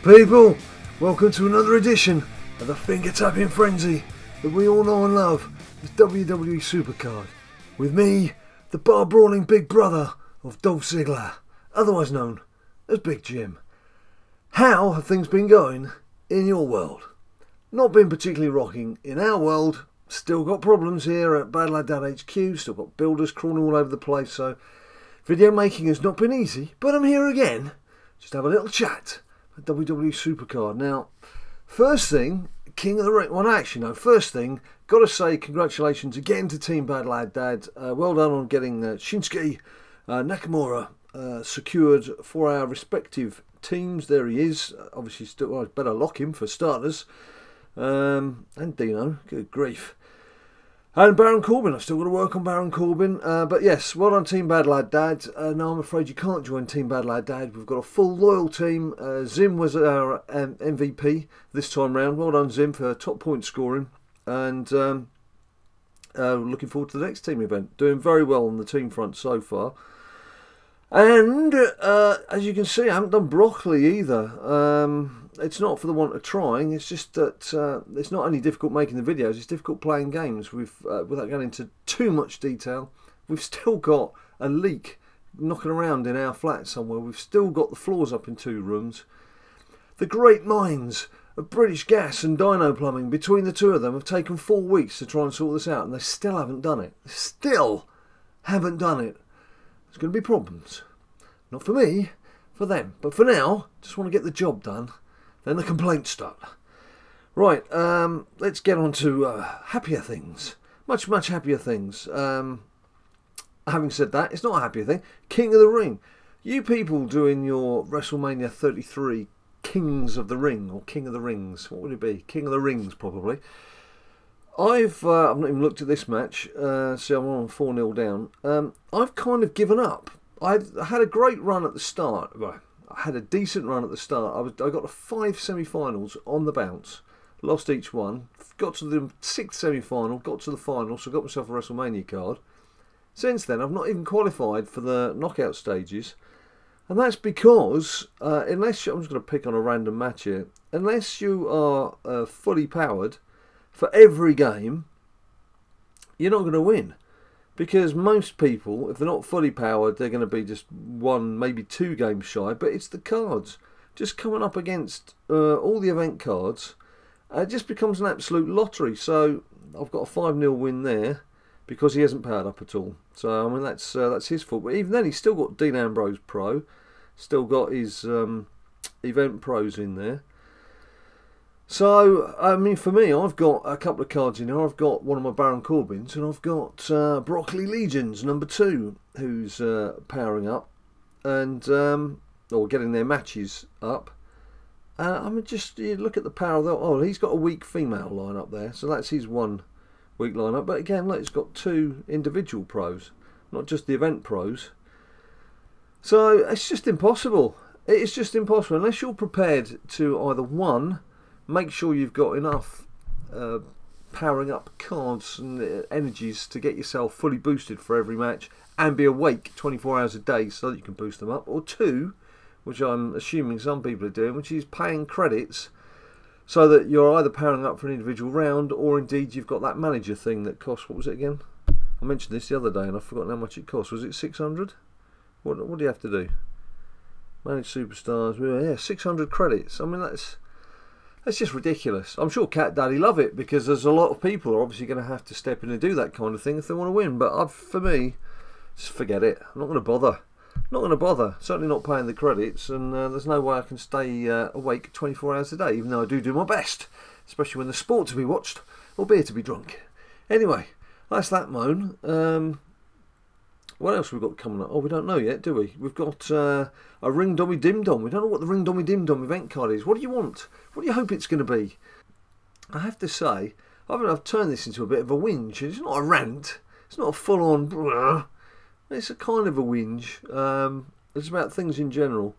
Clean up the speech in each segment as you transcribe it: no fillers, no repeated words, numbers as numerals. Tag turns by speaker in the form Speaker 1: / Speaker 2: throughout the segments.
Speaker 1: People, welcome to another edition of the finger-tapping frenzy that we all know and love, is WWE SuperCard. With me, the bar-brawling big brother of Dolph Ziggler, otherwise known as Big Jim. How have things been going in your world? Not been particularly rocking in our world. Still got problems here at BadLadDad HQ, still got builders crawling all over the place, so video making has not been easy, but I'm here again, just to have a little chat. WWE SuperCard. Now, first thing, King of the Ring. Well, actually, no. First thing, got to say congratulations again to Team BadLadDad. Well done on getting Shinsuke Nakamura secured for our respective teams. There he is. Obviously, still, well, better lock him for starters. And Dino, good grief. And Baron Corbin, I've still got to work on Baron Corbin. But yes, well done Team BadLadDad. No, I'm afraid you can't join Team BadLadDad. We've got a full loyal team. Zim was our MVP this time round. Well done Zim for top point scoring. And looking forward to the next team event. Doing very well on the team front so far. And as you can see, I haven't done broccoli either. It's not for the want of trying. It's just that it's not only difficult making the videos, it's difficult playing games. Without going into too much detail, we've still got a leak knocking around in our flat somewhere. We've still got the floors up in 2 rooms. The great minds of British Gas and Dino Plumbing, between the two of them, have taken 4 weeks to try and sort this out, and they still haven't done it. Still haven't done it. There's going to be problems. Not for me, for them. But for now, just want to get the job done. Then the complaints start. Right, let's get on to happier things. Much, much happier things. Having said that, it's not a happier thing. King of the Ring. You people doing your WrestleMania 33 Kings of the Ring, or King of the Rings. What would it be? King of the Rings, probably. I've not even looked at this match. See, I'm on 4-0 down. I've kind of given up. I had a great run at the start. Well, I had a decent run at the start. I got to 5 semi-finals on the bounce. Lost each one. Got to the 6th semi-final. Got to the final. So got myself a WrestleMania card. Since then, I've not even qualified for the knockout stages. And that's because, unless I'm just going to pick on a random match here. Unless you are fully powered for every game, you're not going to win. Because most people, if they're not fully powered, they're going to be just 1, maybe 2 games shy. But it's the cards. Just coming up against all the event cards, it just becomes an absolute lottery. So I've got a 5-0 win there because he hasn't powered up at all. So, I mean, that's his fault. But even then, he's still got Dean Ambrose Pro. Still got his event pros in there. So, I mean, for me, I've got a couple of cards in here. I've got one of my Baron Corbins, and I've got Broccoli Legions, number 2, who's powering up, and or getting their matches up. I mean, just you look at the power of that. Oh, he's got a weak female line up there, so that's his 1 weak lineup. But again, look, it's got 2 individual pros, not just the event pros. So it's just impossible. It's just impossible unless you're prepared to either 1, make sure you've got enough powering up cards and energies to get yourself fully boosted for every match and be awake 24 hours a day so that you can boost them up. Or 2, which I'm assuming some people are doing, which is paying credits so that you're either powering up for an individual round or indeed you've got that manager thing that costs, what was it again? I mentioned this the other day and I've forgotten how much it cost. Was it 600? What do you have to do? Manage superstars. Yeah, 600 credits. I mean, that's just ridiculous. I'm sure Cat Daddy love it because there's a lot of people are obviously going to have to step in and do that kind of thing if they want to win. But for me, just forget it. I'm not going to bother. Not going to bother. Certainly not paying the credits, and there's no way I can stay awake 24 hours a day, even though I do my best, especially when there's sport to be watched or beer to be drunk. Anyway, that's that moan. What else have we got coming up? Oh, we don't know yet, do we? We've got a Ring Dommy Dim Dom. We don't know what the Ring Dommy Dim Dom event card is. What do you want? What do you hope it's going to be? I have to say, I've turned this into a bit of a whinge. It's not a rant. It's not a full-on... It's a kind of a whinge. It's about things in general.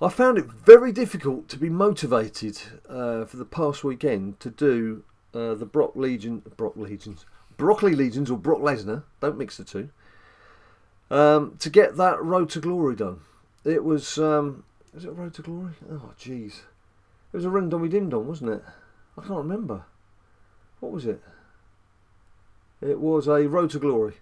Speaker 1: I found it very difficult to be motivated for the past weekend to do the Broccoli Legions or Brock Lesnar. Don't mix the two. To get that Road to Glory done. It was Was it a Road to Glory? Oh, jeez. It was a Ring Dommy Dim Dom, wasn't it? I can't remember. What was it? It was a Road to Glory.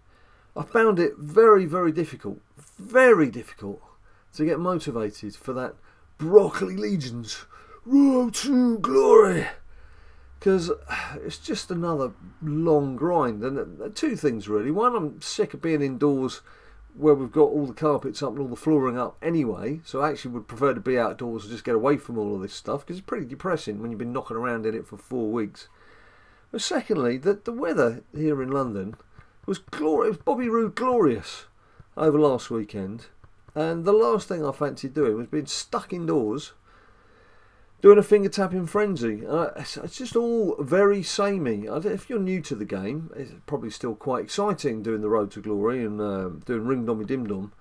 Speaker 1: I found it very, very difficult to get motivated for that Broccoli Legion's Road to Glory. Because it's just another long grind. And two things really. One, I'm sick of being indoors where we've got all the carpets up and all the flooring up anyway. So I actually would prefer to be outdoors and just get away from all of this stuff. Because it's pretty depressing when you've been knocking around in it for 4 weeks. But secondly, the weather here in London was glorious. It was Bobby Roode glorious over last weekend. And the last thing I fancied doing was being stuck indoors doing a finger tapping frenzy. It's just all very samey. If you're new to the game, it's probably still quite exciting doing the Road to Glory and doing Ring Dommy Dim Dom.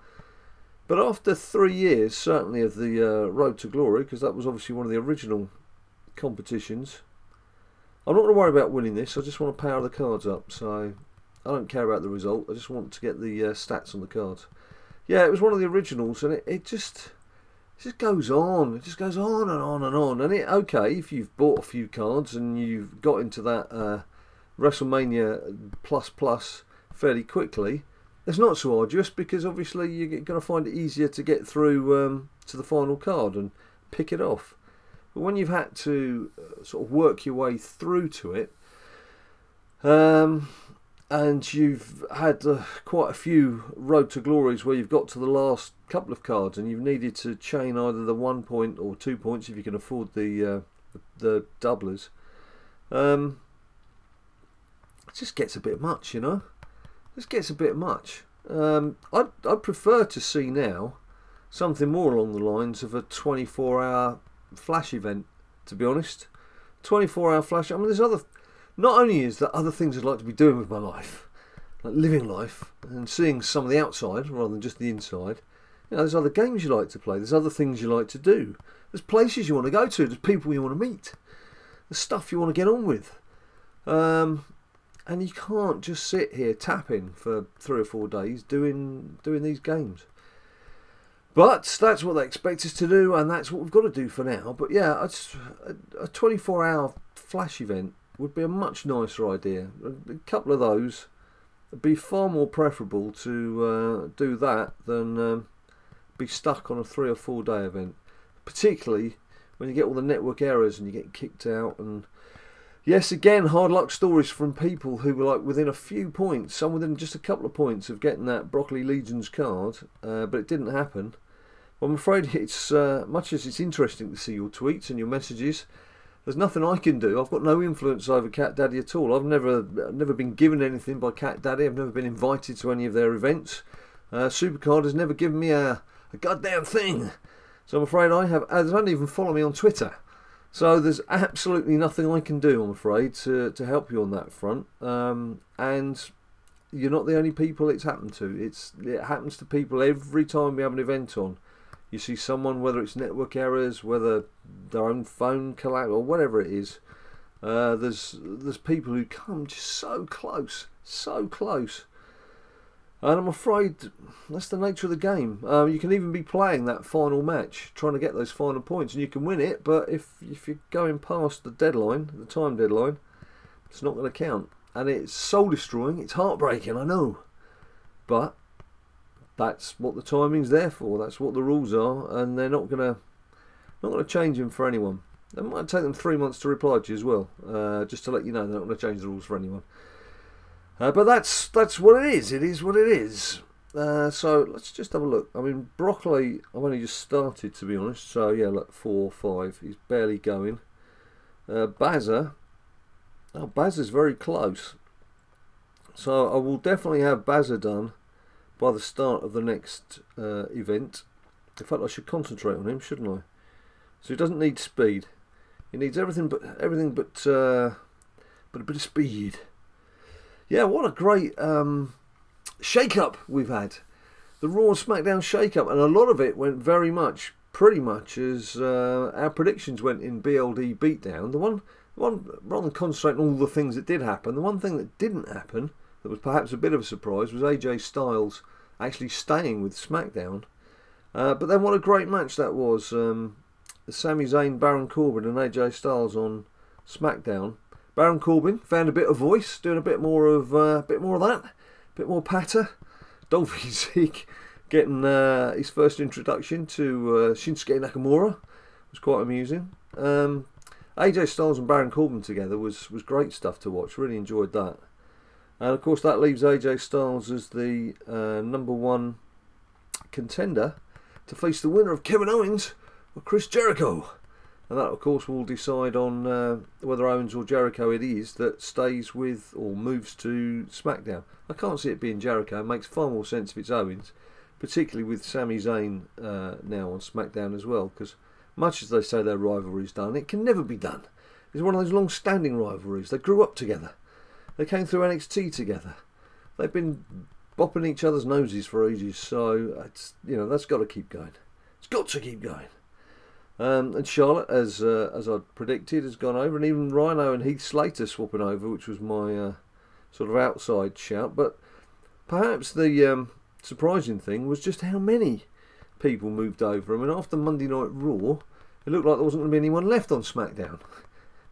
Speaker 1: But after 3 years, certainly, of the Road to Glory, because that was obviously one of the original competitions, I'm not going to worry about winning this. I just want to power the cards up. So I don't care about the result. I just want to get the stats on the cards. Yeah, it was one of the originals, and it just goes on. It just goes on and on and on. And okay, if you've bought a few cards and you've got into that WrestleMania plus fairly quickly, it's not so arduous, because obviously you're going to find it easier to get through to the final card and pick it off. But when you've had to sort of work your way through to it, and you've had quite a few Road to Glories where you've got to the last couple of cards and you've needed to chain either the 1 point or 2 points if you can afford the doublers. It just gets a bit much, you know. It just gets a bit much. I'd prefer to see now something more along the lines of a 24-hour flash event, to be honest. 24-hour flash. I mean, there's other... Not only is there other things I'd like to be doing with my life, like living life and seeing some of the outside rather than just the inside. You know, there's other games you like to play. There's other things you like to do. There's places you want to go to. There's people you want to meet. There's stuff you want to get on with. And you can't just sit here tapping for 3 or 4 days doing these games. But that's what they expect us to do, and that's what we've got to do for now. But yeah, a 24-hour flash event would be a much nicer idea. A couple of those would be far more preferable to do that than be stuck on a 3 or 4 day event. Particularly when you get all the network errors and you get kicked out. And yes, again, hard luck stories from people who were like within a few points, some within just a couple of points of getting that Broccoli Legion's card, but it didn't happen. Well, I'm afraid it's much as it's interesting to see your tweets and your messages, there's nothing I can do. I've got no influence over Cat Daddy at all. I've never been given anything by Cat Daddy. I've never been invited to any of their events. SuperCard has never given me a goddamn thing. So I'm afraid they don't even follow me on Twitter. So there's absolutely nothing I can do, I'm afraid, to help you on that front. And you're not the only people it's happened to. It happens to people every time we have an event on. You see someone, whether it's network errors, whether their own phone collapse or whatever it is, there's people who come just so close. And I'm afraid that's the nature of the game. You can even be playing that final match, trying to get those final points, and you can win it, but if you're going past the deadline, the time deadline, it's not going to count. And it's soul-destroying, it's heartbreaking, I know. But that's what the timing's there for. That's what the rules are, and they're not gonna change them for anyone. It might take them 3 months to reply to you as well, just to let you know they're not going to change the rules for anyone. But that's what it is. It is what it is. So let's just have a look. I mean, Broccoli, I've only just started, to be honest. So yeah, look, 4, 5. He's barely going. Bazza. Oh, Bazza's very close. So I will definitely have Bazza done by the start of the next event. In fact, I should concentrate on him, shouldn't I? So he doesn't need speed. He needs everything but a bit of speed. Yeah, what a great shake-up we've had. The Raw and SmackDown shake-up, and a lot of it went pretty much as our predictions went in BLD Beatdown. The one, rather than concentrating on all the things that did happen, the one thing that didn't happen, that was perhaps a bit of a surprise, was AJ Styles actually staying with SmackDown But then what a great match that was. Sami Zayn, Baron Corbin and AJ Styles on SmackDown. Baron Corbin found a bit of voice, doing a bit more of that, a bit more patter. Dolphy Zeke getting his first introduction to Shinsuke Nakamura. It was quite amusing. AJ Styles and Baron Corbin together was great stuff to watch. Really enjoyed that. And of course that leaves AJ Styles as the #1 contender to face the winner of Kevin Owens or Chris Jericho. And that of course will decide on whether Owens or Jericho it is that stays with or moves to SmackDown. I can't see it being Jericho. It makes far more sense if it's Owens, particularly with Sami Zayn now on SmackDown as well, because much as they say their rivalry's done, it can never be done. It's one of those long-standing rivalries. They grew up together. They came through NXT together. They've been bopping each other's noses for ages, so it's, that's got to keep going. It's got to keep going. And Charlotte, as I predicted, has gone over, and even Rhino and Heath Slater swapping over, which was my sort of outside shout. But perhaps the surprising thing was just how many people moved over. I mean, after Monday Night Raw, it looked like there wasn't going to be anyone left on SmackDown.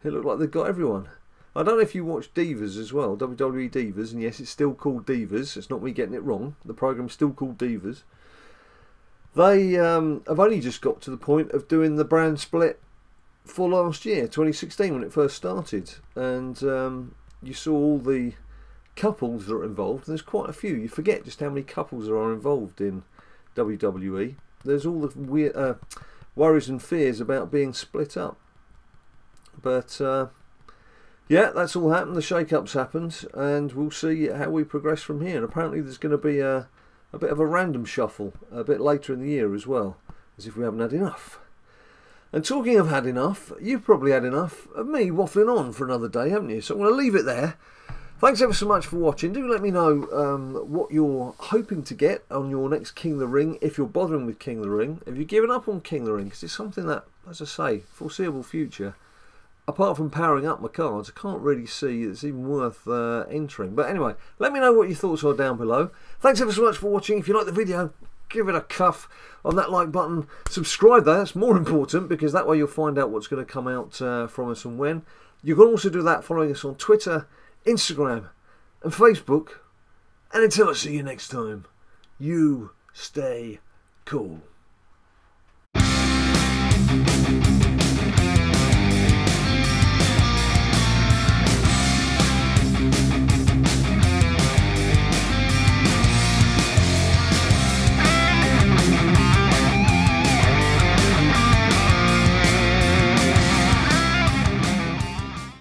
Speaker 1: It looked like they'd got everyone. I don't know if you watch Divas as well, WWE Divas, and yes, it's still called Divas. It's not me getting it wrong. The program's still called Divas. They have only just got to the point of doing the brand split for last year, 2016, when it first started. And you saw all the couples that are involved, and there's quite a few. You forget just how many couples there are involved in WWE. There's all the weird worries and fears about being split up. But yeah, that's all happened. The shake-up's happened, and we'll see how we progress from here. And apparently there's going to be a bit of a random shuffle a bit later in the year as well, as if we haven't had enough. And talking of had enough, you've probably had enough of me waffling on for another day, haven't you? So I'm going to leave it there. Thanks ever so much for watching. Do let me know what you're hoping to get on your next King of the Ring, if you're bothering with King of the Ring. If you've given up on King of the Ring, because it's something that, as I say, foreseeable future, apart from powering up my cards, I can't really see it's even worth entering. But anyway, let me know what your thoughts are down below. Thanks ever so much for watching. If you like the video, give it a cuff on that like button. Subscribe there, that's more important, because that way you'll find out what's going to come out from us and when. You can also do that following us on Twitter, Instagram and Facebook. And until I see you next time, you stay cool.